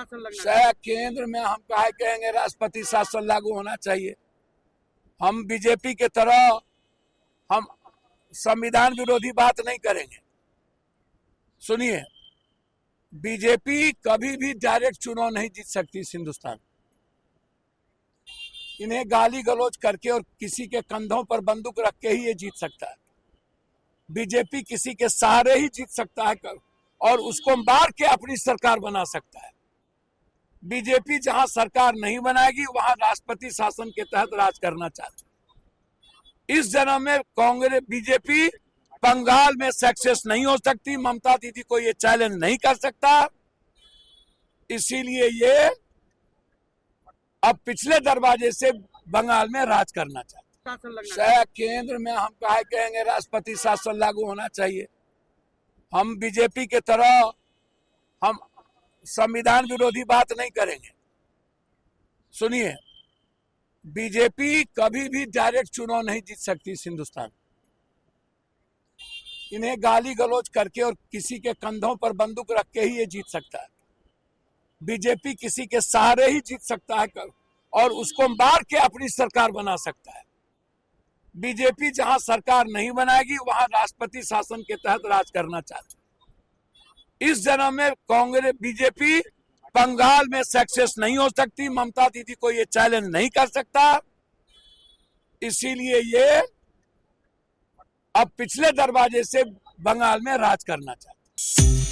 शासन लगना शायद केंद्र में हम कहा कहेंगे राष्ट्रपति शासन लागू होना चाहिए। हम बीजेपी के तरह हम संविधान विरोधी बात नहीं करेंगे। सुनिए, बीजेपी कभी भी डायरेक्ट चुनाव नहीं जीत सकती इस हिंदुस्तान। इन्हें गाली गलौज करके और किसी के कंधों पर बंदूक रख के ही ये जीत सकता है। बीजेपी किसी के सहारे ही जीत सकता है और उसको मार के अपनी सरकार बना सकता है। बीजेपी जहां सरकार नहीं बनाएगी वहां राष्ट्रपति शासन के तहत राज करना चाहती है। इस जन्म में कांग्रेस बीजेपी बंगाल में सक्सेस नहीं हो सकती। ममता दीदी को ये चैलेंज नहीं कर सकता। इसीलिए ये अब पिछले दरवाजे से बंगाल में राज करना चाहते हैं। शासन लगना शायद केंद्र में हम कहा कहेंगे राष्ट्रपति शासन लागू होना चाहिए। हम बीजेपी के तरह हम संविधान विरोधी बात नहीं करेंगे। सुनिए, बीजेपी कभी भी डायरेक्ट चुनाव नहीं जीत सकती इस हिंदुस्तान। इन्हें गाली गलौज करके और किसी के कंधों पर बंदूक रख के ही ये जीत सकता है। बीजेपी किसी के सहारे ही जीत सकता है और उसको मार के अपनी सरकार बना सकता है। बीजेपी जहां सरकार नहीं बनाएगी वहां राष्ट्रपति शासन के तहत राज करना चाहती है। इस जन्म में कांग्रेस बीजेपी बंगाल में सक्सेस नहीं हो सकती। ममता दीदी को ये चैलेंज नहीं कर सकता। इसीलिए ये अब पिछले दरवाजे से बंगाल में राज करना चाहते हैं।